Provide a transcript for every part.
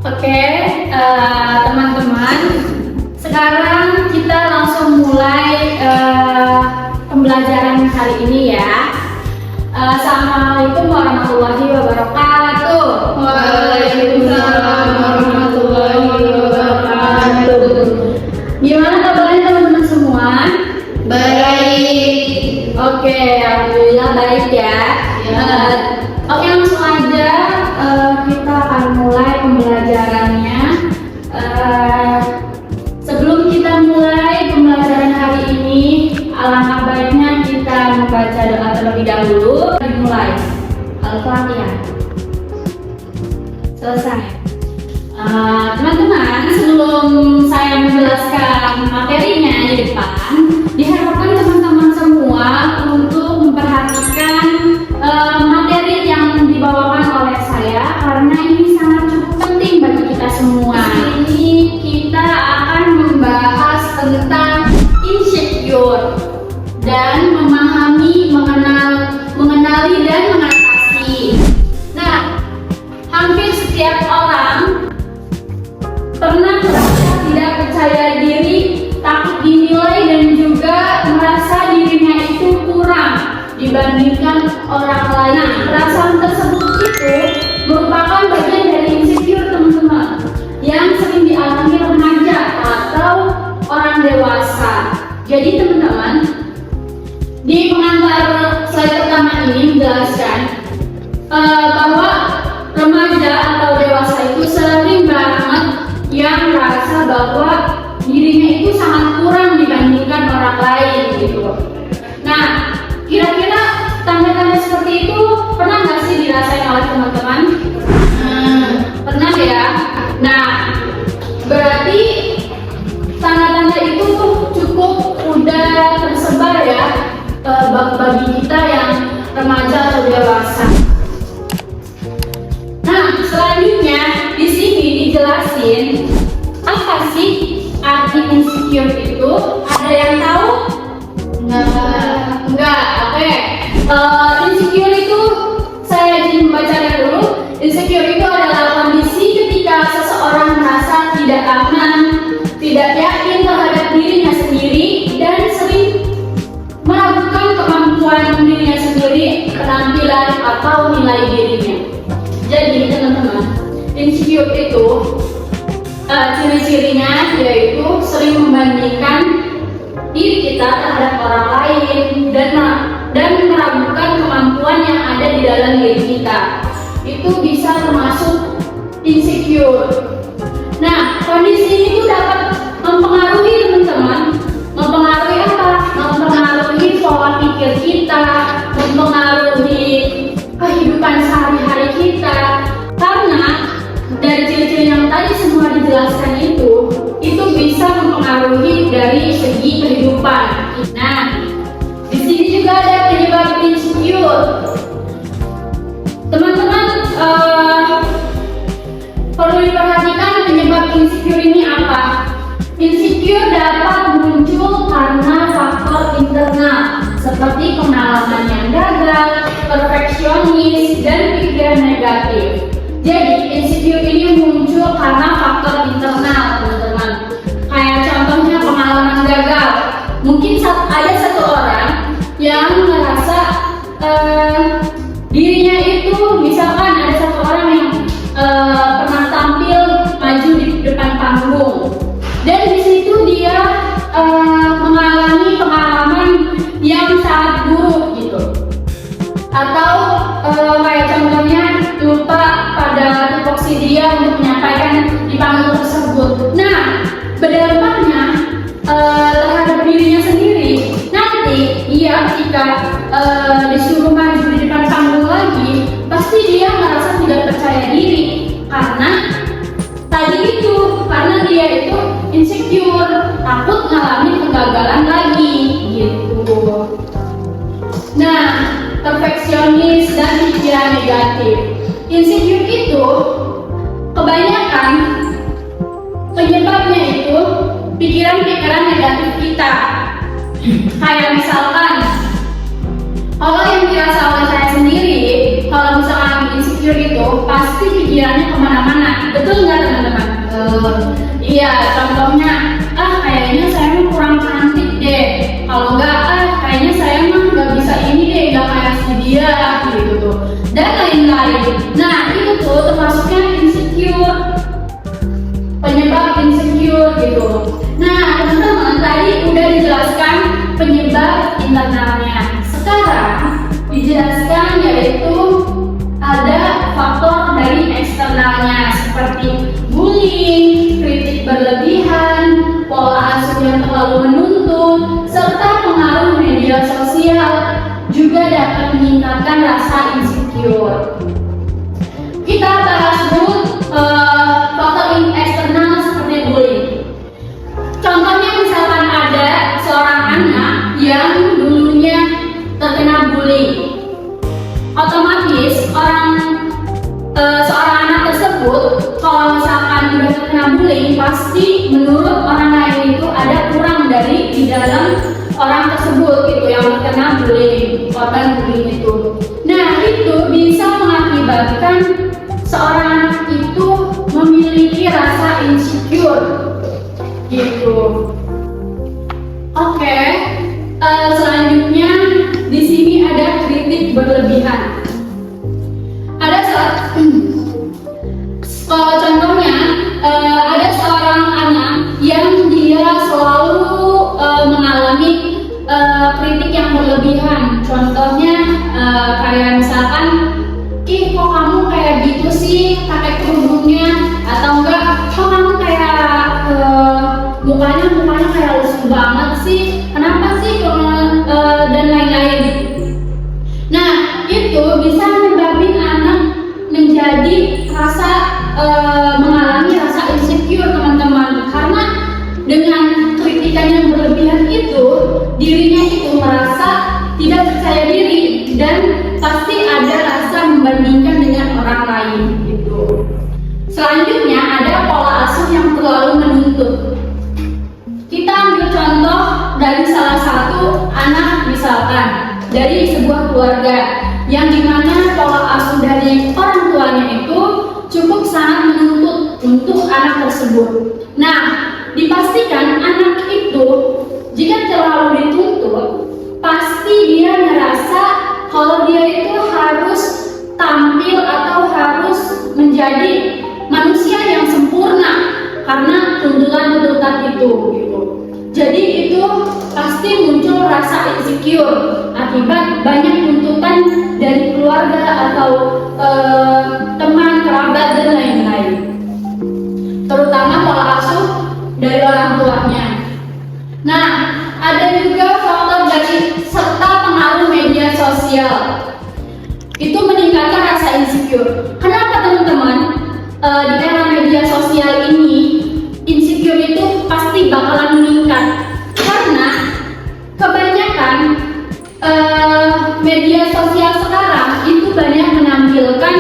Oke, teman-teman, sekarang kita langsung mulai pembelajaran kali ini ya. Assalamualaikum warahmatullahi wabarakatuh. Waalaikumsalam warahmatullahi wabarakatuh. Gimana kabarnya teman-teman semua? Baik. Oke, alhamdulillah baik ya. Oke, langsung aja kita akan mulai pembelajarannya. Sebelum kita mulai pembelajaran hari ini, alangkah baiknya kita membaca doa terlebih dahulu. Dimulai Al-Fatihah. Selesai. Teman-teman, sebelum saya menjelaskan materinya di depan, diharapkan teman-teman semua untuk memperhatikan materi yang dibawakan oleh saya karena ini sangat cukup penting bagi kita semua. Ini kita akan membahas tentang insecure dan memahami, mengenali dan mengatasi. Nah, hampir setiap orang pernah merasa tidak percaya diri, takut dinilai dan juga merasa dirinya itu kurang dibandingkan orang lain. Nah, perasaan tersebut itu merupakan bagian dari insecure teman-teman yang sering dialami remaja atau orang dewasa. Jadi teman-teman, di pengantar slide pertama ini menjelaskan bahwa remaja atau dewasa itu sering banget yang merasa bahwa dirinya itu sangat kurang dibandingkan orang lain gitu. Nah, kira-kira tanda-tanda seperti itu pernah nggak sih dirasain oleh teman-teman? Pernah ya. Nah, berarti tanda-tanda itu cukup udah tersebar ya bagi kita yang remaja atau dewasa. Nah, selanjutnya di sini dijelasin apa sih arti insecure itu? Ada yang tahu? Enggak. Oke. Insecure itu saya izin membacakan dulu. Insecure itu adalah kondisi ketika seseorang merasa tidak aman, tidak yakin terhadap dirinya sendiri dan sering meragukan kemampuan dirinya sendiri, penampilan atau nilai dirinya. Jadi teman-teman, insecure itu ciri-cirinya yaitu sering membandingkan diri kita terhadap orang lain dan meragukan kemampuan yang ada di dalam diri kita. Itu bisa termasuk insecure. Nah, kondisi ini tuh dapat mempengaruhi teman-teman. Mempengaruhi apa? Mempengaruhi pola pikir kita, mempengaruhi kehidupan sehari-hari kita. Karena dari ciri-ciri yang tadi semua dijelaskan itu bisa mempengaruhi dari segi kehidupan. Nah, di sini juga ada penyebab insecure. Teman-teman perlu diperhatikan penyebab insecure ini apa? Insecure dapat muncul karena faktor internal seperti pengalaman yang gagal, perfeksionis, dan pikiran negatif. Jadi insecure ini muncul karena faktor internal, teman-teman. Kayak contohnya pengalaman gagal. Mungkin ada satu orang yang merasa dirinya itu, misalkan ada satu orang yang pernah tampil maju di depan panggung, dan di situ dia mengalami pengalaman yang sangat buruk gitu, atau kayak contohnya lupa pada tupoksi dia untuk menyampaikan di panggung tersebut. Nah, berdampaknya terhadap dirinya sendiri. Nanti dia ketika disuruh maju di depan panggung lagi, pasti dia merasa tidak percaya diri karena dia itu insecure, takut ngalamin kegagalan lagi gitu. Nah, perfeksionis dan pikiran negatif. Insecure itu kebanyakan penyebabnya itu pikiran-pikiran negatif kita. Kayak misalkan, kalau yang dirasa oleh saya sendiri, kalau misalkan insecure itu pasti pikirannya kemana-mana. Betul nggak teman-teman? Iya, contohnya, kayaknya saya mah kurang cantik deh. Kalau enggak, kayaknya saya mah nggak bisa ini deh, nggak kayak si dia, gitu tuh. Dan lain-lain. Nah, itu tuh termasuknya insecure, penyebab insecure gitu. Nah, teman-teman tadi udah dijelaskan penyebab internalnya. Sekarang dijelaskan yaitu ada faktor dari eksternalnya seperti bullying, kritik berlebihan, pola asuh yang terlalu menuntut, serta pengaruh media sosial juga dapat meningkatkan rasa insecure. Kita bahas dulu faktor eksternal seperti bullying. Contohnya misalkan ada seorang anak yang dulunya terkena bullying, otomatis seorang anak tersebut kalau misalkan sudah terkena bullying, pasti menurut orang lain itu ada kurang dari di dalam orang tersebut gitu yang terkena bullying, korban bullying itu. Nah, itu bisa mengakibatkan seorang anak itu memiliki rasa insecure gitu. Oke, selanjutnya di sini ada kritik berlebihan. Contohnya ada seorang anak yang dia selalu mengalami kritik yang berlebihan. Contohnya kayak misalkan, ih kok kamu kayak gitu sih pakai kerudungnya, atau enggak kok kamu kayak mukanya kayak lusuh banget sih, kenapa sih, dan lain-lain. Nah, itu bisa menyebabkan anak menjadi mengalami rasa insecure, teman-teman, karena dengan kritikan yang berlebihan itu dirinya itu merasa tidak percaya diri dan pasti ada rasa membandingkan dengan orang lain gitu. Selanjutnya ada pola asuh yang terlalu menuntut. Kita ambil contoh dari salah satu anak, misalkan dari sebuah keluarga yang dimana pola asuh dari orang tuanya itu cukup sangat menuntut untuk anak tersebut. Nah, dipastikan anak itu jika terlalu dituntut, pasti dia merasa kalau dia itu harus tampil atau harus menjadi manusia yang sempurna karena tuntutan-tuntutan itu gitu. Jadi itu pasti muncul rasa insecure akibat banyak tuntutan dari keluarga atau teman, kerabat, dan lain-lain. Terutama pola asuh dari orang tuanya. Nah, ada juga faktor dari serta pengaruh media sosial. Itu meningkatkan rasa insecure. Kenapa teman-teman? Di era media sosial ini, insecure itu pasti bakalan meningkat karena kebanyakan media sosial sekarang itu banyak menampilkan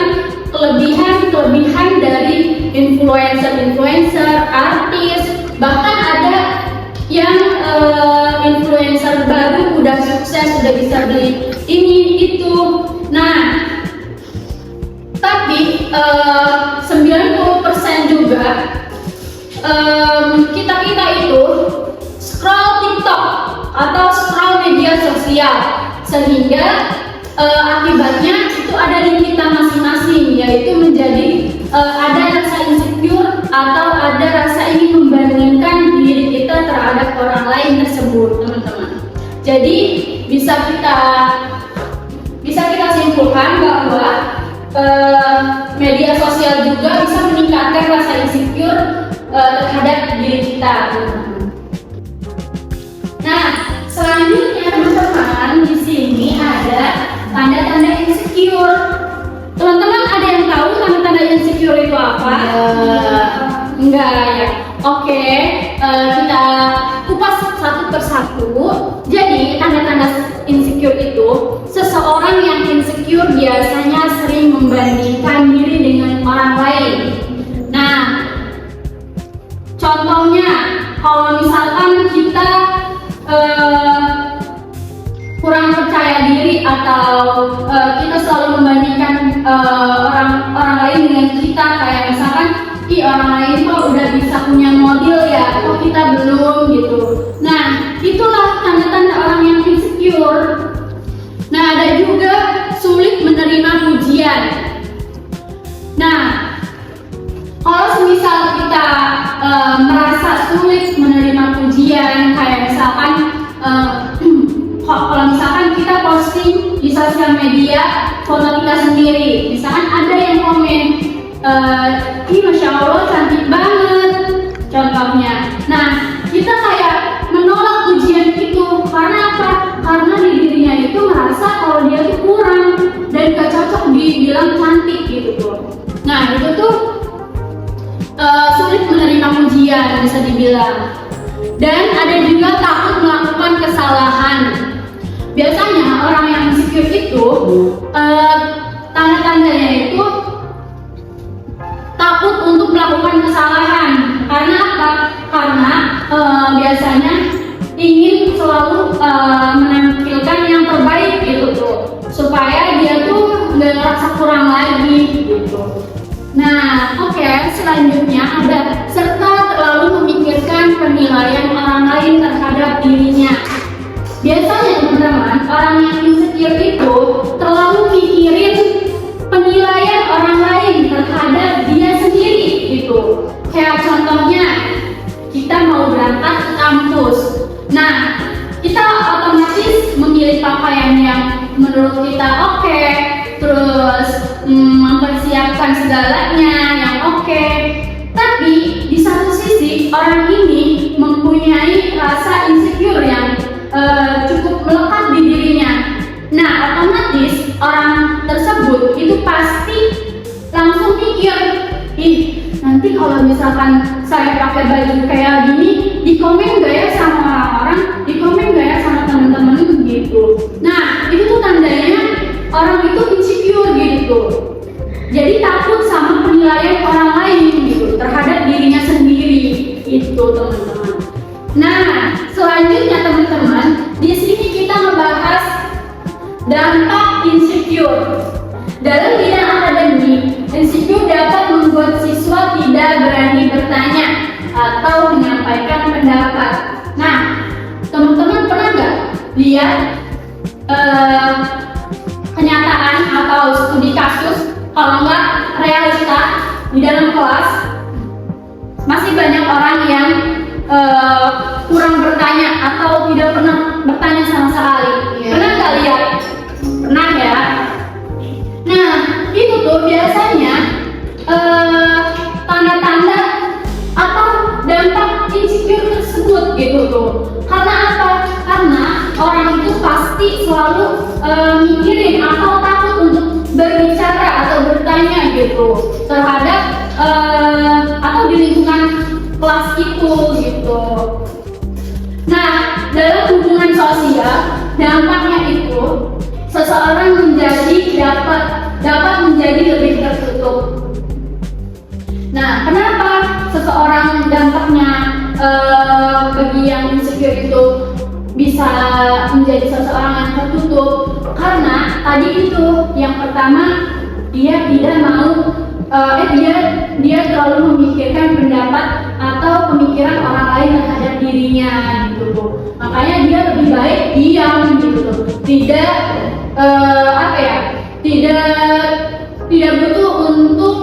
kelebihan dari influencer, artis, bahkan ada yang influencer baru udah sukses, udah bisa beli ini itu. Nah, tapi 90% juga kita itu scroll TikTok atau scroll media sosial, sehingga akibatnya itu ada di kita masing-masing, yaitu menjadi ada rasa insecure atau ada rasa ingin membandingkan diri kita terhadap orang lain tersebut, teman-teman. Jadi bisa kita simpulkan bahwa media sosial juga bisa meningkatkan rasa insecure terhadap diri kita, teman-teman. Nah, selanjutnya teman-teman, di sini ada tanda-tanda insecure. Teman-teman ada yang tahu tanda-tanda insecure itu apa? Enggak ya. Oke, kita kupas satu persatu. Jadi tanda-tanda insecure itu, seseorang yang insecure biasanya sering membandingkan diri dengan orang lain. Nah, contohnya kalau misalkan kita kurang percaya diri atau kita selalu membandingkan orang lain dengan kita, kayak misalkan ih orang lain kok udah bisa punya mobil ya, kok kita belum gitu. Nah, itulah tanda-tanda orang yang insecure. Nah, ada juga sulit menerima pujian. Nah, kalau semisal kita merasa sulit menerima pujian, kayak misalkan kalau misalkan kita posting di sosial media foto kita sendiri, misalkan ada yang komen, ih masya Allah cantik banget, contohnya. Nah, kita kayak menolak pujian itu karena apa? Karena di dirinya itu merasa kalau dia tuh kurang dan gak cocok dibilang cantik gitu tuh. Nah, itu tuh sulit menerima pujian bisa dibilang. Dan ada juga takut melakukan kesalahan. Biasanya orang yang insecure itu tanda-tandanya itu takut untuk melakukan kesalahan. Karena apa? Karena biasanya ingin selalu menampilkan yang terbaik gitu tuh, supaya dia tuh nggak ngerasa kurang lagi gitu. Nah, oke, selanjutnya ada serta terlalu memikirkan penilaian orang lain terhadap dirinya. Biasanya teman-teman, orang yang insecure itu terlalu mikirin penilaian orang lain terhadap dia sendiri gitu. Kayak contohnya, kita mau berangkat ke kampus. Nah, kita otomatis memilih pakaian yang menurut kita oke, terus mempersiapkan segalanya yang oke. Tapi di satu sisi orang ini mempunyai rasa insecure yang cukup melekat di dirinya. Nah, otomatis orang tersebut itu pasti langsung mikir, ih nanti kalau misalkan saya pakai baju kayak gini, di komen gak ya sama orang-orang, di komen gak ya sama teman-teman gitu. Nah, itu tuh tandanya orang itu insecure gitu. Jadi takut sama penilaian orang lain gitu terhadap dirinya sendiri itu teman-teman. Nah, selanjutnya teman-teman, di sini kita membahas dampak insecure. Dalam bidang akademik, insecure dapat membuat siswa tidak berani bertanya atau menyampaikan pendapat. Nah, teman-teman pernah nggak lihat kenyataan atau studi kasus, kalau nggak realita di dalam kelas, masih banyak orang yang kurang bertanya atau tidak pernah bertanya sama sekali. Pernah nggak lihat? Pernah ya? Nah, itu tuh biasanya tanda-tanda atau dampak insecure tersebut gitu tuh. Karena apa? Karena orang itu pasti selalu mikirin atau takut untuk berbicara atau bertanya gitu terhadap atau di lingkungan kelas itu gitu. Nah, dalam hubungan sosial, dampaknya itu seseorang dapat menjadi lebih tertutup. Nah, kenapa seseorang dampaknya bagi yang insecure itu bisa menjadi seseorang yang tertutup? Karena tadi itu yang pertama, dia tidak mau dia terlalu memikirkan pendapat atau pemikiran orang lain terhadap dirinya gitu. Makanya dia lebih baik diam gitu. Tidak tidak butuh untuk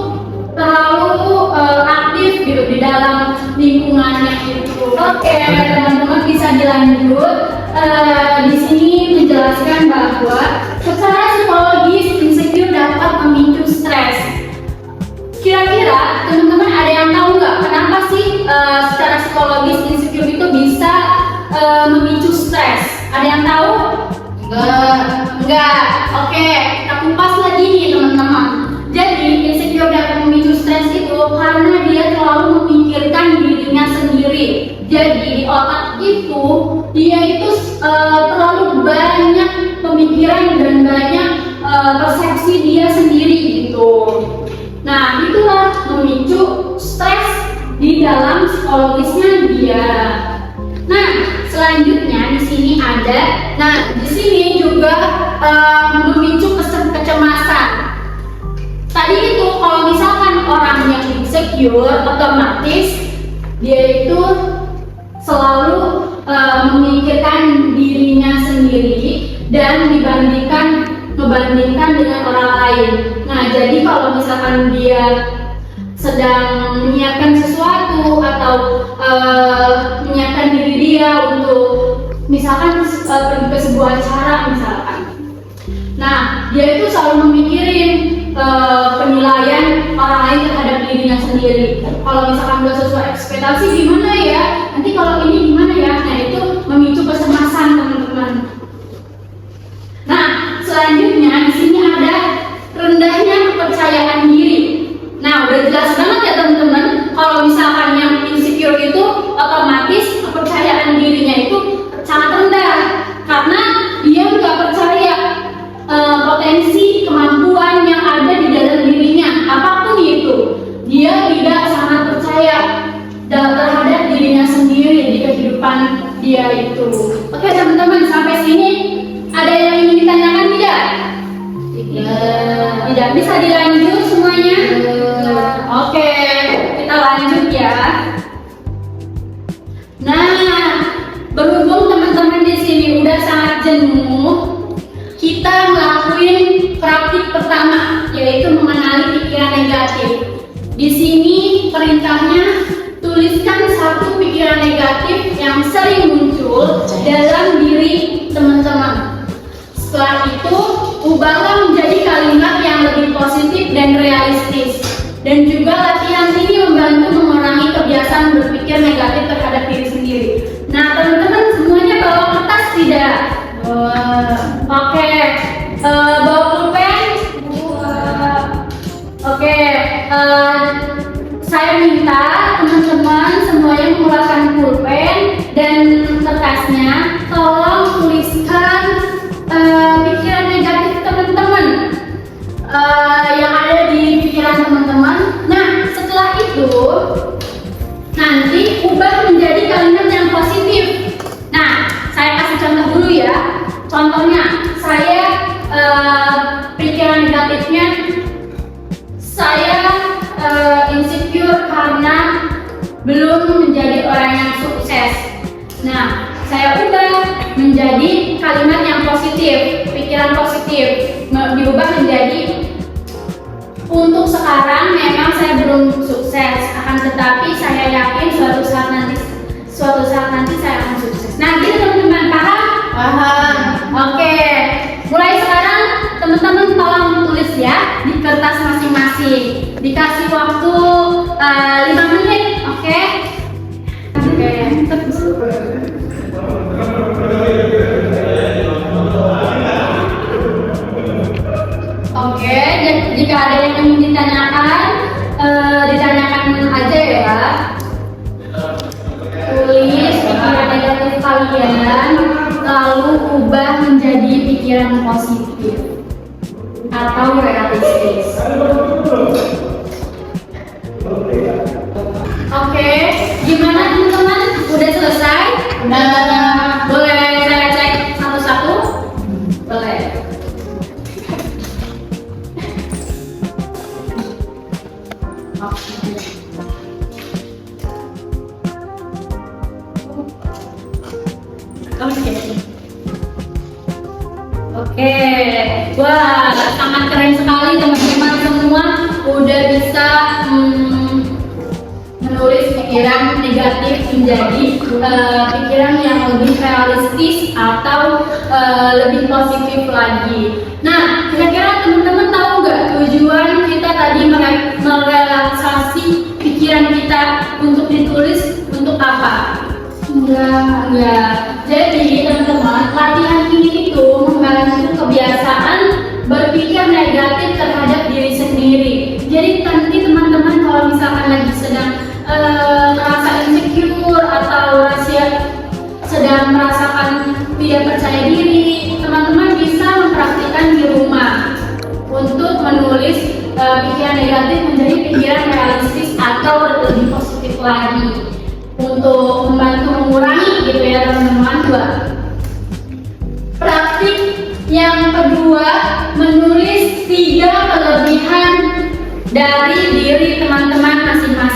terlalu aktif gitu di dalam lingkungannya itu. Oke, teman-teman bisa dilanjut. Di sini menjelaskan bahwa secara psikologis insecure dapat memicu stres. Kira-kira teman-teman ada yang tahu nggak kenapa sih secara psikologis insecure itu bisa memicu stres? Ada yang tahu? Enggak. Oke, kita kupas lagi nih teman-teman. Jadi insecure dapat memicu stres itu karena dia terlalu memikirkan dirinya sendiri. Jadi di otak itu dia itu terlalu banyak pemikiran dan banyak persepsi dia sendiri gitu. Nah, itulah memicu stres di dalam psikologisnya dia. Nah, selanjutnya di sini ada. Nah, di sini juga memicu kecemasan. Tadi itu kalau misalkan orang yang insecure insecure, otomatis dia itu selalu memikirkan dirinya sendiri dan membandingkan dengan orang lain. Nah, jadi kalau misalkan dia sedang menyiapkan sesuatu atau menyiapkan diri dia untuk misalkan pergi ke sebuah acara misalkan. Nah, dia itu selalu memikirin penilaian orang lain terhadap dirinya sendiri. Kalau misalkan udah sesuai ekspektasi gimana ya? Nanti kalau ini gimana ya? Nah, itu memicu kecemasan teman-teman. Nah, selanjutnya di sini ada rendahnya kepercayaan diri. Nah, udah jelas banget ya teman-teman. Kalau misalkan yang insecure itu otomatis kepercayaan dirinya itu sangat rendah karena dia nggak percaya potensi kemampuan yang ada di dalam dirinya, apapun itu. Dia tidak sangat percaya terhadap dirinya sendiri di kehidupan dia itu. Oke teman-teman, sampai sini ada yang ingin ditanyakan tidak? Tidak bisa dilanjut semuanya? Oke, kita lanjut ya. Nah, berhubung teman-teman di sini udah sangat jenuh, kita ngelakuin praktik pertama, yaitu mengenali pikiran negatif. Di sini perintahnya tuliskan satu pikiran negatif yang sering muncul dalam diri teman-teman. Setelah itu, ubahlah menjadi kalimat yang lebih positif dan realistis. Dan juga latihan ini membantu mengurangi kebiasaan berpikir negatif terhadap diri sendiri. Nah, teman-teman semuanya bawa kertas tidak? Oke. Bawa pulpen? Oke. Saya minta teman-teman semuanya mengeluarkan pulpen dan kertasnya. Tolong tuliskan pikiran negatif teman-teman yang ada di pikiran teman-teman. Nah, setelah itu nanti ubah menjadi kalimat yang positif. Nah, saya kasih contoh dulu ya. Contohnya, saya pikiran negatifnya saya insecure karena belum menjadi orang yang sukses. Nah, saya ubah menjadi kalimat yang positif, pikiran positif, diubah menjadi untuk sekarang memang saya belum sukses, akan tetapi saya yakin suatu saat nanti saya akan sukses. Nah, gitu teman-teman, paham? Paham. Oke, mulai sekarang teman-teman tolong tulis ya di kertas masing-masing. Dikasih waktu 5 menit, oke? Oke. Oke, jika ada yang ingin ditanyakan, ditanyakan aja ya. Tulis pikiran negatif kalian, lalu ubah menjadi pikiran positif atau realistis. Oke, gimana teman-teman? Udah selesai? Udah. Boleh saya cek satu-satu? Boleh. Oke, wah sangat keren sekali teman-teman semua udah bisa menulis pikiran negatif menjadi pikiran yang lebih realistis atau lebih positif lagi. Nah, kira-kira teman-teman tahu nggak tujuan kita tadi merelaksasi pikiran kita untuk ditulis untuk apa? Enggak. Jadi teman-teman, latihan ini itu membantu kebiasaan berpikir negatif terhadap diri sendiri. Jadi nanti teman-teman kalau misalkan lagi sedang merasa insecure atau sedang merasakan tidak percaya diri, teman-teman bisa mempraktikkan di rumah untuk menulis pikiran negatif menjadi pikiran realistis atau lebih positif lagi. Untuk membantu mengurangi gitu ya teman-teman. Praktik yang kedua, menulis 3 kelebihan dari diri teman-teman masing-masing.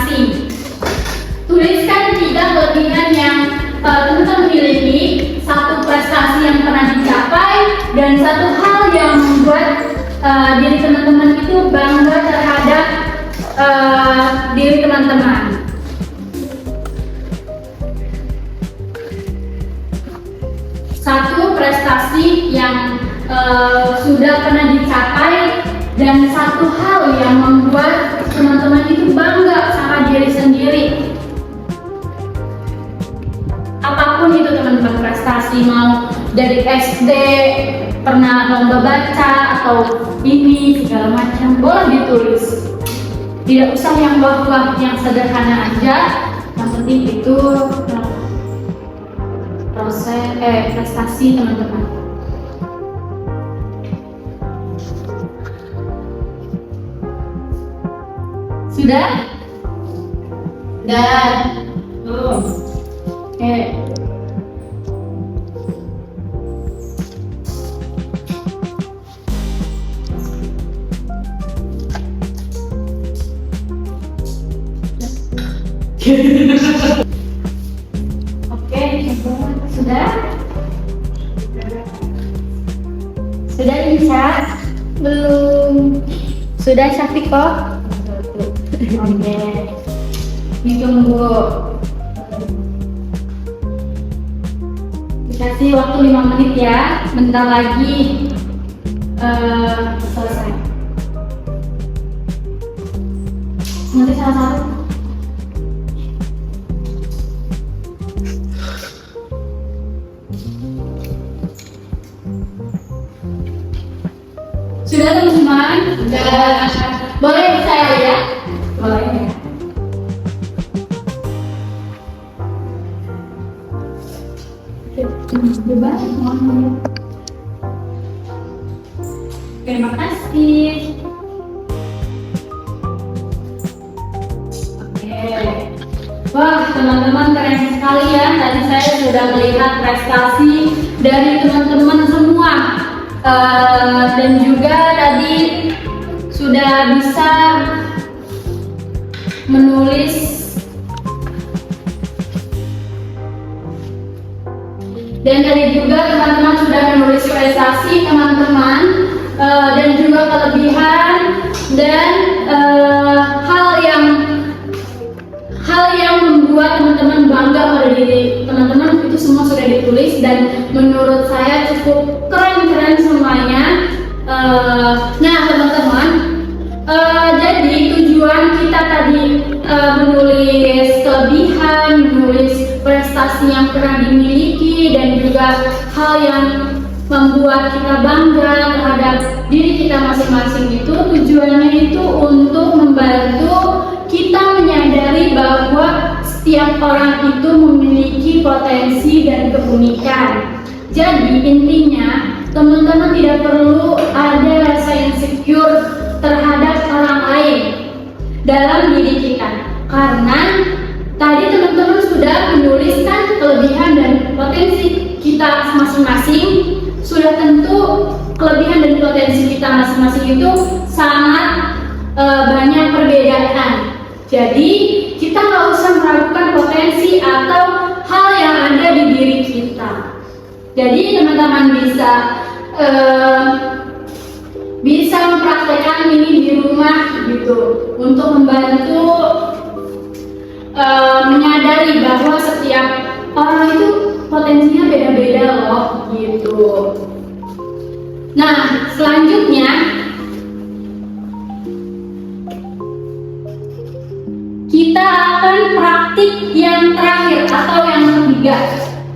itu bangga terhadap diri teman-teman. Satu prestasi yang sudah pernah dicapai dan satu hal yang membuat teman-teman itu bangga sama diri sendiri. Apapun itu teman-teman, prestasi mau dari SD pernah lomba baca atau ini segala macam, boleh ditulis. Tidak usah yang wah-wah, yang sederhana aja. Yang penting itu prestasi teman-teman. Sudah? Dan Oke. Oke, sudah? Sudah Inca? Belum. Sudah Syafiqo? Oke. Ditunggu. Dikasih waktu 5 menit ya. Bentar lagi selesai. Nanti salah satu. Sudah teman-teman? Sudah. Boleh saya ya? Boleh ya. Bebas, mohon. Terima kasih. Oke. Wah, teman-teman keren sekali ya. Tadi saya sudah melihat prestasi dari teman-teman semua. Dan juga tadi sudah bisa menulis dan tadi juga teman-teman sudah menulis prestasi teman-teman dan juga kelebihan dan hal yang membuat teman-teman bangga pada diri teman-teman itu semua sudah ditulis dan menurut saya cukup keren-keren semuanya. Nah teman-teman, jadi tujuan kita tadi menulis kelebihan, menulis prestasi yang pernah dimiliki dan juga hal yang membuat kita bangga terhadap diri kita masing-masing itu tujuannya itu untuk membantu kita menyadari bahwa setiap orang itu memiliki potensi dan keunikan. Jadi intinya teman-teman tidak perlu ada rasa insecure terhadap orang lain dalam diri kita, karena tadi teman-teman sudah menuliskan kelebihan dan potensi kita masing-masing. Sudah tentu kelebihan dan potensi kita masing-masing itu sangat banyak perbedaan. Jadi kita nggak usah meragukan potensi atau hal yang ada di diri kita. Jadi teman-teman bisa mempraktekkan ini di rumah gitu untuk membantu menyadari bahwa setiap orang itu potensinya beda-beda loh gitu. Nah selanjutnya kita akan praktik yang terakhir atau yang ketiga,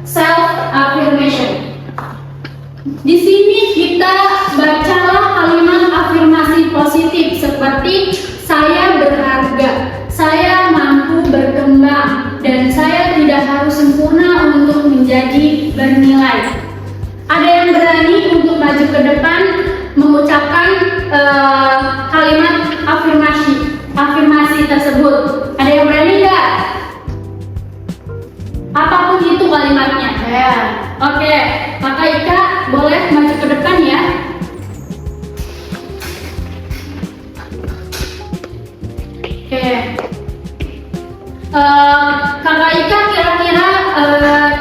self affirmation. Di sini kita bacalah kalimat afirmasi positif seperti saya berharga, saya mampu berkembang, dan saya tidak harus sempurna untuk menjadi bernilai. Ada yang berani untuk maju ke depan mengucapkan kalimat afirmasi tersebut? Ada yang berani nggak? Apapun itu kalimatnya. Ya. Oke, Kakak Ika boleh maju ke depan ya. Oke. Kakak Ika kira-kira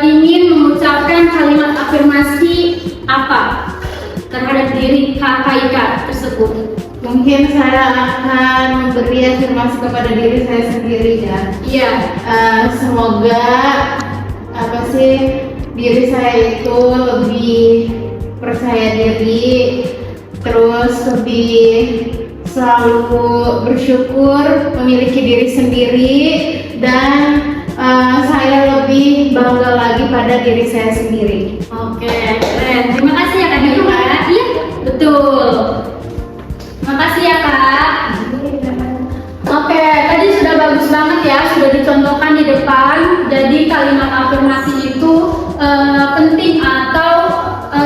ingin mengucapkan kalimat afirmasi apa terhadap diri Kakak Ika tersebut? Mungkin saya akan memberi afirmasi kepada diri saya sendiri ya. Iya. Semoga diri saya itu lebih percaya diri, terus lebih selalu bersyukur memiliki diri sendiri, dan saya lebih bangga lagi pada diri saya sendiri. Oke, keren. Terima kasih ya Kak Dira. Iya, betul. Terima kasih ya Kak. Oke, tadi sudah bagus banget ya, sudah dicontohkan di depan. Jadi kalimat afirmasi itu penting atau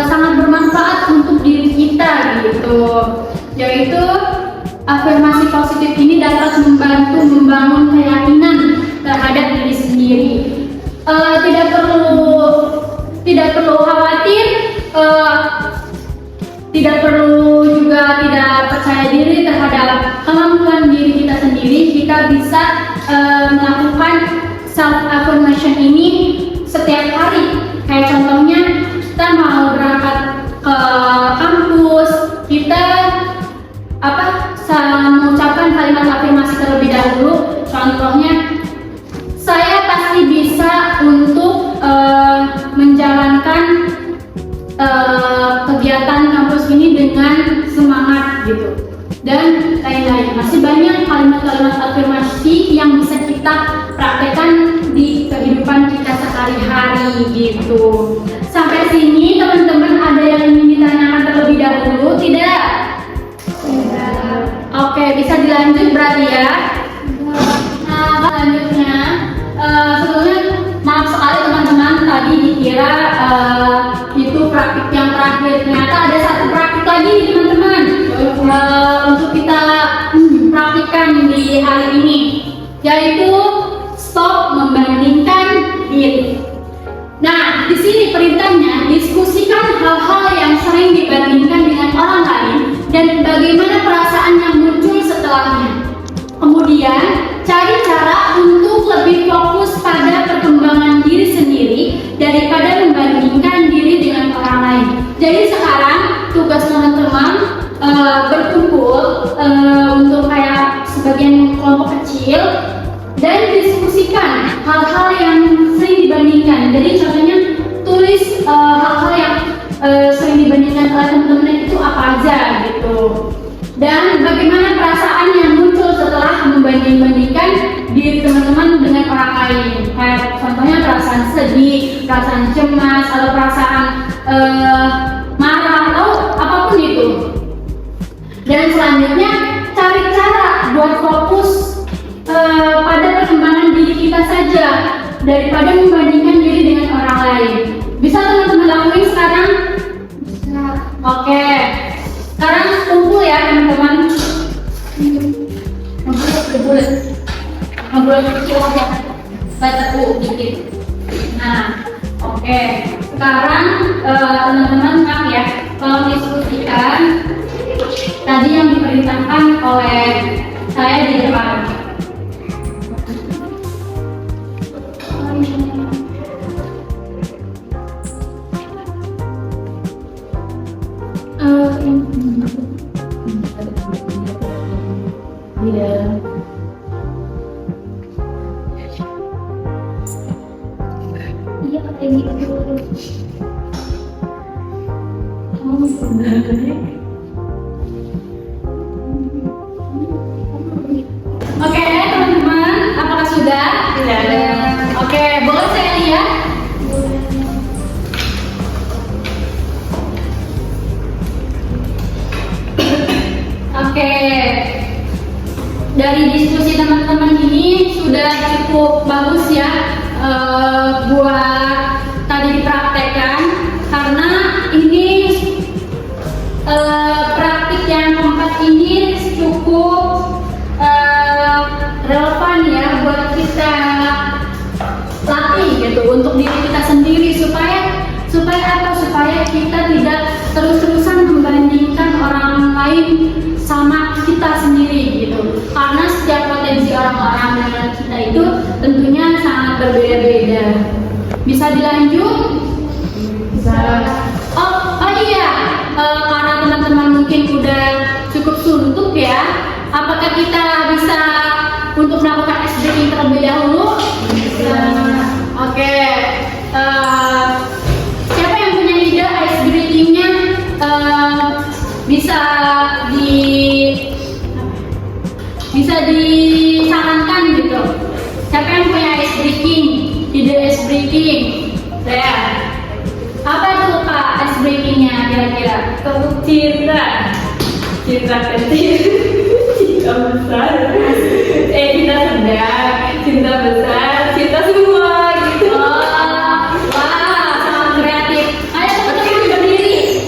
sangat bermanfaat untuk diri kita gitu. Yaitu afirmasi positif ini dapat membantu membangun keyakinan terhadap diri sendiri. Tidak perlu khawatir, tidak perlu juga tidak percaya diri terhadap kemampuan diri kita sendiri. Kita bisa melakukan self affirmation ini setiap hari. Kayak contohnya kita mau berangkat ke kampus, kita mengucapkan kalimat afirmasi terlebih dahulu. Contohnya, saya pasti bisa untuk menjalankan kegiatan kampus ini dengan semangat gitu, dan lain-lain. Masih banyak kalimat-kalimat afirmasi yang bisa kita praktekkan di kehidupan kita sehari-hari gitu. Sampai sini teman-teman ada yang ingin ditanyakan terlebih dahulu? Tidak? Oke, bisa dilanjut berarti ya. Nah, selanjutnya sebelumnya maaf sekali teman-teman, tadi dikira itu praktik yang terakhir. Ternyata ada satu praktik lagi nih teman-teman, untuk kita praktikkan di hari ini, yaitu stop membandingkan diri. Nah, di sini perintahnya diskusikan hal-hal yang sering dibandingkan dengan orang lain dan bagaimana perasaan yang muncul setelahnya. Kemudian, cari cara untuk lebih fokus pada perkembangan diri sendiri daripada membandingkan diri dengan orang lain. Jadi sekarang tugas teman-teman berkumpul untuk kayak sebagian kelompok kecil dan diskusikan hal-hal yang sering dibandingkan. Jadi contohnya tulis hal-hal yang sering dibandingkan oleh teman-teman itu apa aja gitu. Dan bagaimana perasaan yang muncul setelah membanding-bandingkan diri teman-teman dengan orang lain. Kayak contohnya perasaan sedih, perasaan cemas, atau perasaan marah, atau apapun itu. Dan selanjutnya cari cara buat fokus pada perkembangan diri kita saja daripada membandingkan diri dengan orang lain. Bisa teman-teman lakuin sekarang? Bisa. Oke. Sekarang kumpul ya teman-teman. Ngobrol kecil aja. Baca dikit. Nah, oke. Sekarang teman-teman ya, tolong diskusikan tadi yang diperintahkan oleh saya di depan. Iya kayak gitu. Oke teman-teman, apakah sudah? Sudah. Oke, boleh saya lihat? Oke, dari diskusi teman-teman ini sudah cukup bagus ya buat tadi dipraktekkan, karena ini praktik yang keempat ini cukup relevan ya buat kita latih gitu untuk diri kita sendiri, supaya kita tidak terus-terusan membandingkan orang lain sama kita sendiri gitu, karena setiap potensi orang-orang dengan kita itu tentunya sangat berbeda-beda. Bisa dilanjut? Bisa. Oh iya, karena teman-teman mungkin udah cukup suntuk ya. Apakah kita bisa untuk melakukan ice breaking terlebih dahulu? Oke. Siapa yang punya ide ice breakingnya bisa disarankan gitu? Siapa yang punya ice breaking? Ide ice breaking? Saya. Apa itu Pak ice breakingnya kira-kira? Tepuk cinta. Cinta kecil, cinta besar, cinta sedang, cinta besar, cinta semua gitu. Wah, sangat kreatif. Ayo teman-teman berdiri.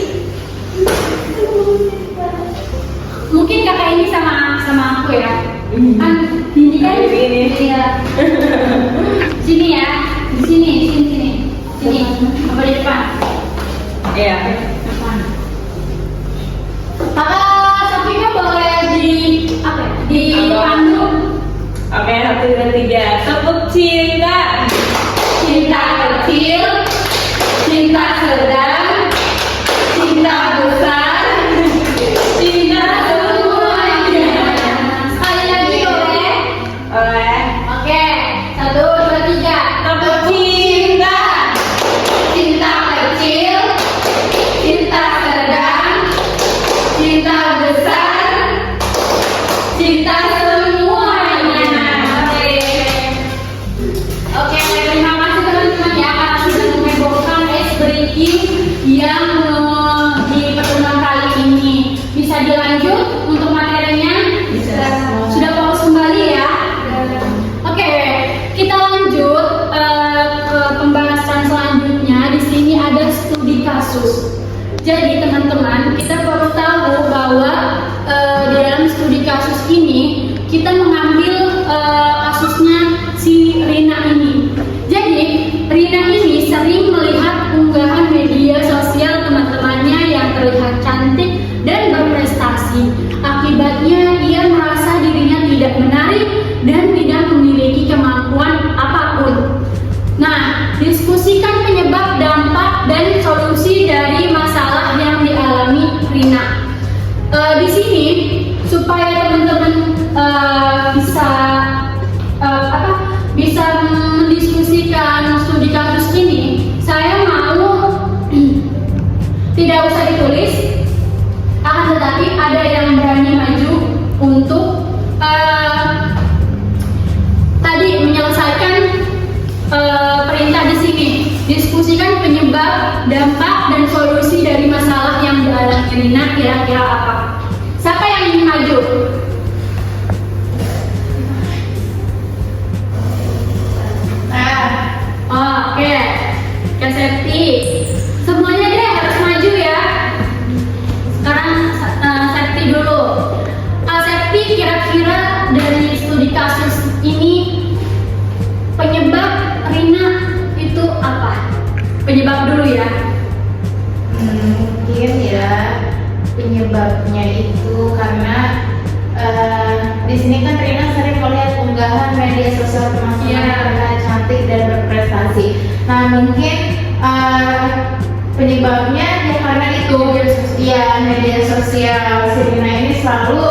Mungkin kakak ini sama aku ya. Kan ini kan Ini. Iya. Sini ya, di sini. Apa di depan? Iya. Depan. Kakak sampingnya boleh dipandu. Oke, 1, 2, 3. Tepuk cinta. Cinta kecil, cinta sedang, cinta besar, cinta semuanya. Sekali lagi boleh? Oleh. Oke, 1, 2, 3. Tepuk cinta. Cinta kecil, cinta sedang, cinta besar, cinta semuanya. Oke, terima kasih teman-teman ya karena sudah membawakan ice breaking yang di pertemuan kali ini. Bisa dilanjut untuk materinya? Bisa. Sudah fokus kembali ya? Oke, kita lanjut ke pembahasan selanjutnya. Di sini ada studi kasus. Jadi teman-teman, kita perlu tahu bahwa di dalam studi kasus ini kita mengambil kasusnya si Rina ini. Jadi Rina ini sering melihat unggahan media sosial teman-temannya yang terlihat cantik dan berprestasi. Akibatnya ia merasa dirinya tidak menarik dan tidak memiliki kemampuan apapun. Nah, diskusikan penyebab, dampak, dan solusi dari masalah yang dialami Rina. Di sini supaya teman-teman bisa mendiskusikan studi kasus ini, saya mau tidak usah ditulis, akan tetapi ada yang berani maju untuk tadi menyelesaikan perintah di sini. Diskusikan penyebab, dampak, dan solusi dari masalah yang dialami Rina kira-kira apa? Siapa yang ingin maju? Oke, Kak Septi. Semuanya deh harus maju ya. Sekarang Septi dulu. Kak Septi kira-kira dari studi kasus ini penyebab Rina itu apa? Penyebab dulu ya. Mungkin ya penyebabnya itu karena di sini kan Rina sering melihat unggahan media sosial teman-teman Iya. yang terlihat cantik dan berprestasi. Nah mungkin penyebabnya ya karena itu ya media sosial. Si Rina ini selalu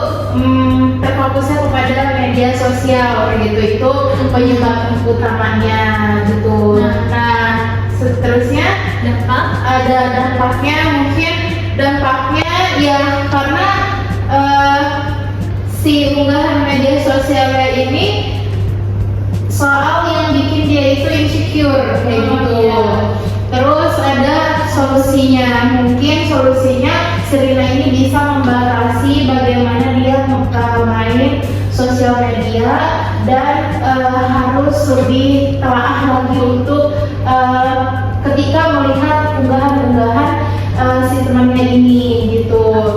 terfokusnya kepada media sosial gitu, itu penyebab utamanya gitu. Nah seterusnya Dampak? ada dampaknya, mungkin dampaknya ya karena si unggahan media sosialnya ini soal yang bikin dia itu insecure kayak gitu. Iya. Terus ada solusinya, mungkin solusinya Serina ini bisa membatasi bagaimana dia main sosial media dan harus lebih telaah lagi untuk ketika melihat unggahan-unggahan si temannya ini gitu.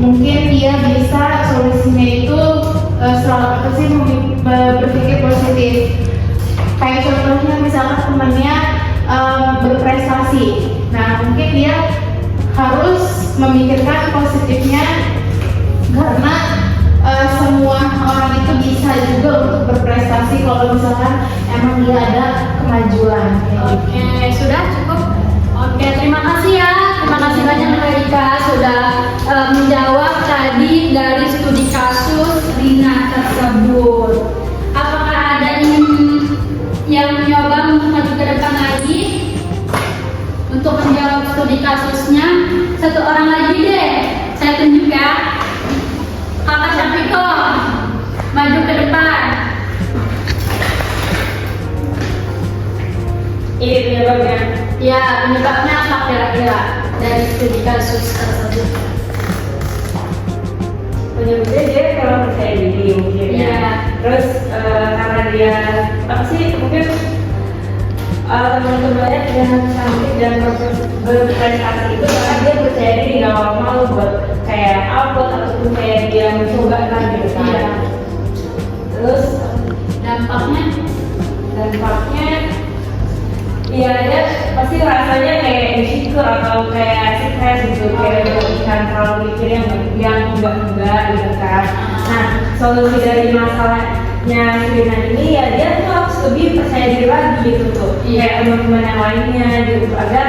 Mungkin dia bisa solusinya itu berpikir positif. Kayak contohnya misalkan temannya berprestasi, nah mungkin dia harus memikirkan positifnya karena semua orang itu bisa juga untuk berprestasi kalau misalkan emang dia ada kemajuan. Oke, sudah cukup. Oke, terima kasih ya. Terima kasih banyak Mbak Rika sudah menjawab tadi Ya, penyebabnya apa kira-kira dari studi kasus tersebut? Penyebabnya dia kurang percaya diri mungkin ya. Iya. Terus karena dia apa sih mungkin teman-temannya yang cantik dan berprestasi itu karena dia percaya diri nggak mau buat kayak upload ataupun kayak dia mencoba kan gitu kan. Iya. Terus Dampaknya? iya dia pasti rasanya kayak insecure atau kayak stres gitu, kayak berlebihan terlalu mikir yang enggak gitu kan. Nah, solusi dari masalahnya Serina ini ya dia tuh harus lebih percaya diri lagi gitu tuh, kayak teman-teman yang lainnya gitu agar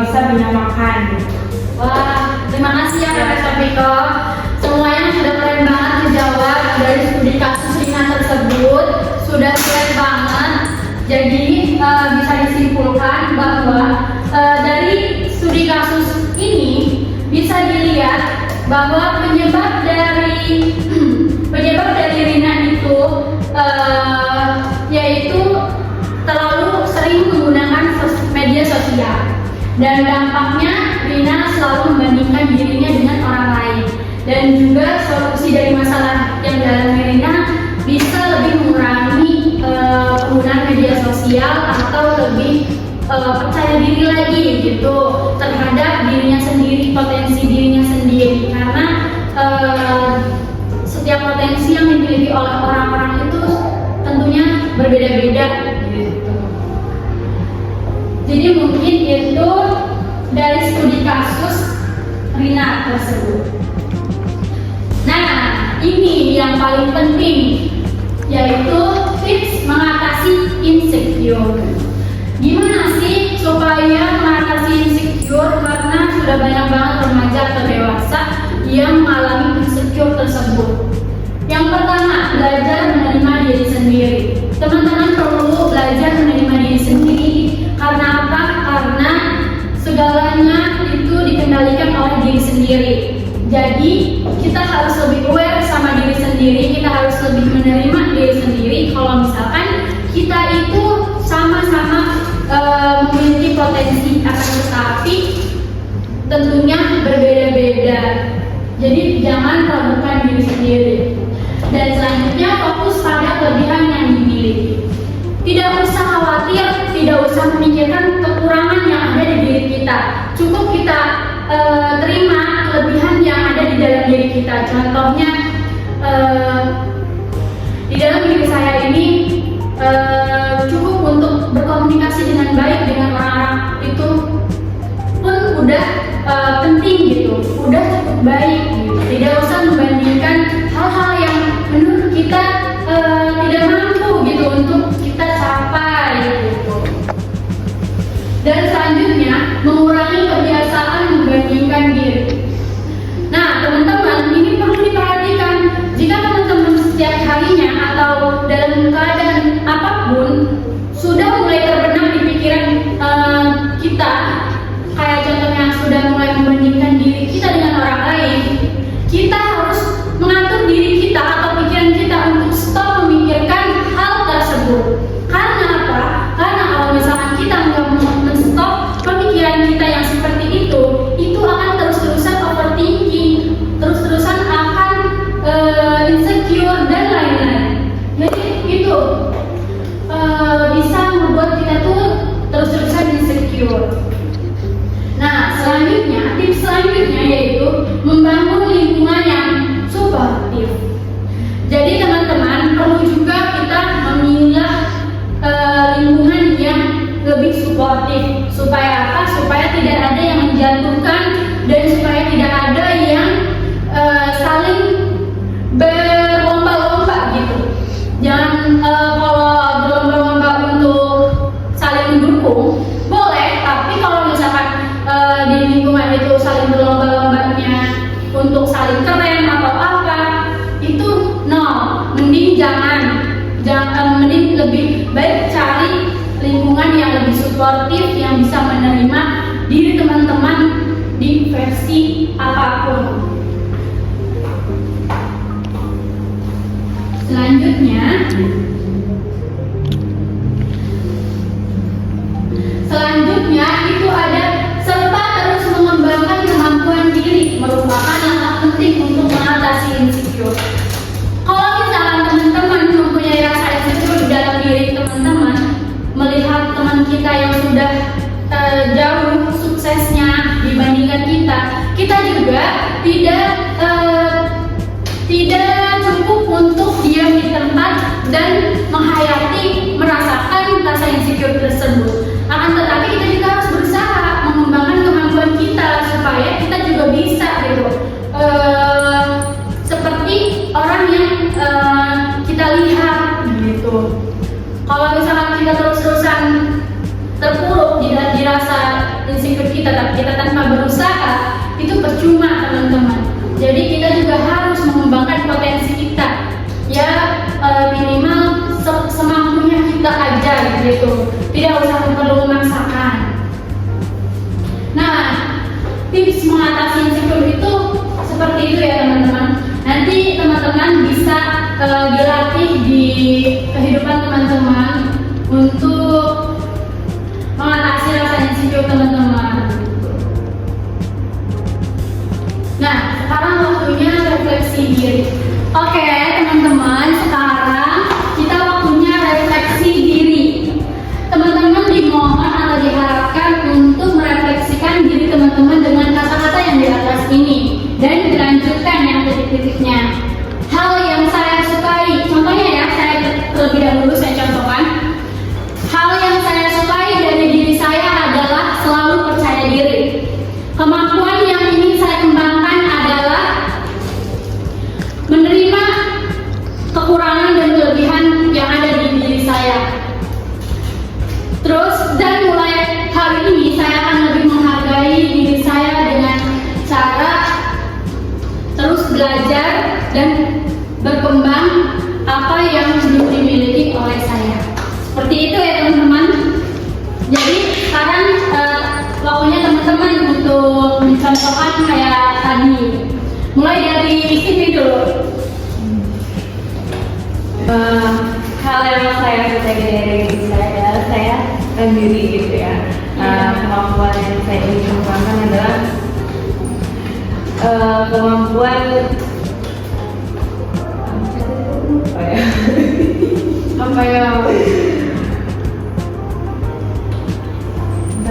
bisa menyamakan gitu. Wah, terima kasih ya Profesor Piko. Semuanya sudah keren banget dijawab dari studi kasus Rina tersebut. Sudah keren banget. Jadi bisa disimpulkan bahwa dari studi kasus ini bisa dilihat bahwa penyebab dari Rina itu yaitu terlalu sering menggunakan media sosial, dan dampaknya Rina selalu membandingkan dirinya dengan orang lain. Dan juga solusi dari masalah yang dialami Rina bisa lebih mengurangi penggunaan media sosial atau lebih percaya diri lagi gitu terhadap dirinya sendiri, potensi dirinya sendiri, karena setiap potensi yang dimiliki oleh orang-orang itu tentunya berbeda-beda gitu. Jadi mungkin itu dari studi kasus Rina tersebut. Nah, ini yang paling penting, yaitu tips mengatasi insecure. Gimana sih supaya mengatasi insecure? Karena sudah banyak banget remaja atau dewasa yang mengalami insecure tersebut. Yang pertama, belajar menerima diri sendiri. Teman-teman perlu belajar menerima diri sendiri. Karena apa? Karena segalanya itu dikendalikan oleh diri sendiri. Jadi kita harus lebih aware sama diri sendiri, kita harus lebih menerima diri sendiri. Kalau misalkan kita itu sama-sama memiliki potensi, akan tetapi tentunya berbeda-beda. Jadi jangan ragukan diri sendiri. Dan selanjutnya fokus pada kelebihan yang dimiliki. Tidak usah khawatir, tidak usah memikirkan kekurangan yang ada di diri kita. Cukup kita terima kelebihan yang ada di dalam diri kita. Contohnya di dalam diri saya ini cukup untuk berkomunikasi dengan baik dengan orang-orang, itu pun udah penting gitu, udah cukup baik gitu. Tidak usah membandingkan hal-hal yang menurut kita tidak mampu gitu untuk kita capai gitu. Dan selanjutnya, mengurangi kebiasaan membandingkan diri. Nah, teman-teman, ini perlu diperhatikan. Jika teman-teman setiap harinya atau dalam keadaan apapun sudah mulai terbenam di pikiran kita, kayak contohnya sudah mulai membandingkan diri kita dengan orang lain, kita harus mengatur diri kita atau pikiran kita untuk stop memikirkan hal tersebut. Karena apa? Karena kalau misalkan kita nggak men-stop pemikiran kita yang seperti itu akan terus-terusan overthinking, terus-terusan akan insecure dan lain-lain. Jadi itu bisa membuat kita tuh terus-terusan insecure. Nah, selanjutnya, tips selanjutnya yaitu membangun lingkungan yang suportif. Jadi teman-teman, perlu juga kita memilah lingkungan yang lebih suportif. Supaya apa? Supaya tidak ada yang menjatuhkan dan supaya tidak ada yang saling berlomba-lomba gitu. Jangan kalau berlomba-lomba untuk saling mendukung boleh, tapi kalau misalkan di lingkungan itu saling berlomba-lombanya untuk saling keren atau apa, itu no, mending mending lebih baik cari lingkungan yang lebih suportif, yang bisa menerima diri teman-teman di versi apapun. Selanjutnya dan menghayati, merasakan rasa insecure tersebut. Akan tetapi kita juga harus berusaha mengembangkan kemampuan kita supaya kita juga bisa gitu. Seperti orang yang kita lihat gitu. Kalau misalkan kita terus-terusan terpuruk di rasa insecure kita, tapi kita tanpa berusaha, itu percuma teman-teman. Jadi kita juga harus mengembangkan potensi kita, ya minimal semampunya kita aja gitu. Tidak usah perlu memaksakan. Nah, tips mengatasi insecure itu seperti itu ya teman-teman. Nanti teman-teman bisa dilatih di kehidupan teman-teman untuk mengatasi rasa insecure teman-teman. Nah, sekarang waktunya refleksi diri. Oke, teman-teman, sekarang kita waktunya refleksi diri. Teman-teman dimohon atau diharapkan untuk merefleksikan diri teman-teman dengan kata-kata yang di atas ini dan dilanjutkan yang titik-titiknya. Hal yang saya sukai, contohnya ya, saya terlebih dahulu saya contohkan. Hal yang saya sukai dari diri saya adalah selalu percaya diri. Kemampuan yang ingin saya kembangkan adalah menerima kekurangan dan kelebihan yang ada di diri saya. Terus, dan mulai hari ini saya akan lebih menghargai diri saya dengan cara terus belajar dan berkembang apa yang belum dimiliki oleh saya. Seperti itu ya teman-teman. Jadi sekarang waktunya teman-teman untuk mencontohkan kayak tadi. Mulai dari sini dulu. Hal yang saya sukai dari diri saya adalah saya sendiri gitu ya. Kemampuan yang saya ingin kembangkan adalah kemampuan Apa ya?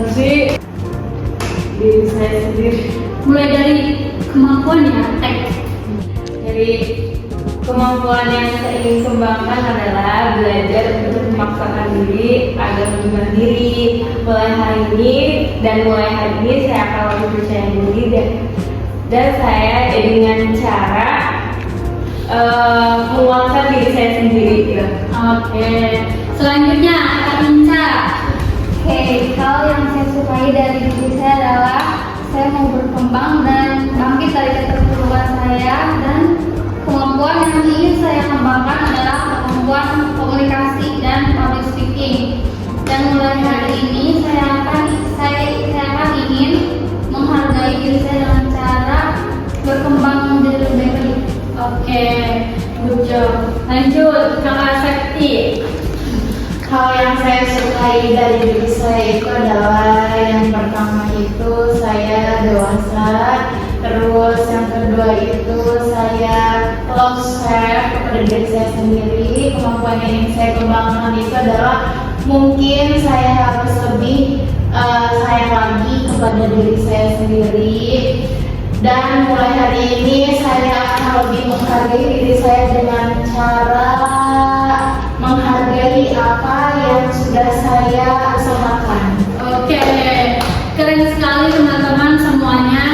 tapi diri saya sendiri. Mulai dari kemampuan ya, Jadi kemampuan yang saya ingin kembangkan adalah belajar untuk memaksakan diri agar lebih mandiri. Mulai hari ini saya akan lebih percaya diri dan saya dengan cara menguatkan diri saya sendiri gitu. Oke. Selanjutnya Kak Inca. Oke, hal yang saya sukai dari diri saya adalah saya mau berkembang dan bangkit dari keterpurukan saya, dan kemampuan yang ingin saya kembangkan adalah kemampuan komunikasi dan public speaking. Dan mulai hari ini saya akan ingin menghargai diri saya dengan cara berkembang menjadi lebih baik. Oke, good job. Lanjut Kakak Sekti. Hal yang saya sukai dari diri saya itu adalah yang pertama itu saya dewasa, terus yang kedua itu saya love self kepada diri saya sendiri. Kemampuan yang ingin saya kembangkan itu adalah mungkin saya harus lebih sayang lagi kepada diri saya sendiri. Dan mulai hari ini saya akan lebih menghargai diri saya dengan cara menghargai apa yang sudah saya usahakan. Oke, keren sekali teman-teman semuanya.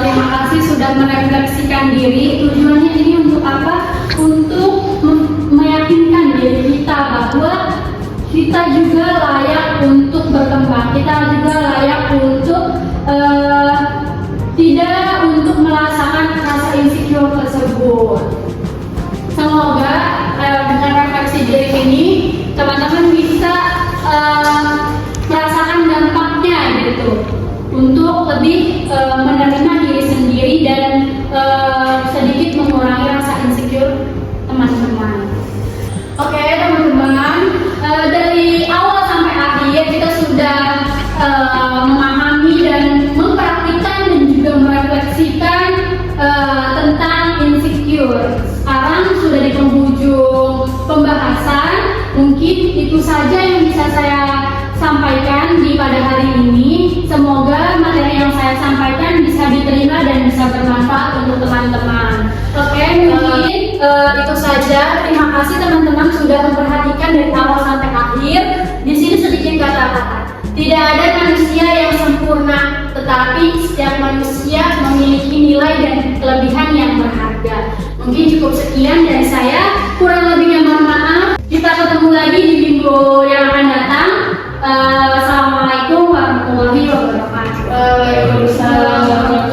Terima kasih sudah merefleksikan diri. Tujuannya ini untuk apa? Untuk meyakinkan diri kita bahwa kita juga layak untuk berkembang. Kita juga layak untuk tidak untuk merasakan rasa insecure tersebut. Semoga dengan refleksi diri ini teman-teman bisa merasakan dampaknya gitu, untuk lebih menerima diri sendiri dan sedikit mengurangi rasa insecure teman-teman. Oke teman-teman, dari awal sampai akhir kita sudah memahami dan mempraktikkan dan juga merefleksikan tentang insecure. Sekarang sudah di penghujung pembahasan, mungkin itu saja yang bisa saya sampaikan di pada hari ini. Semoga materi yang saya sampaikan bisa diterima dan bisa bermanfaat untuk teman-teman. Oke, mungkin itu saja. Terima kasih teman-teman sudah memperhatikan dari awal sampai akhir. Di sini sedikit kata-kata. Tidak ada manusia yang sempurna, tetapi setiap manusia memiliki nilai dan kelebihan yang berharga. Mungkin cukup sekian dari saya. Kurang lebihnya mohon maaf. Kita ketemu lagi di minggu yang akan datang. Wassalamualaikum warahmatullahi wabarakatuh. Waalaikumsalam.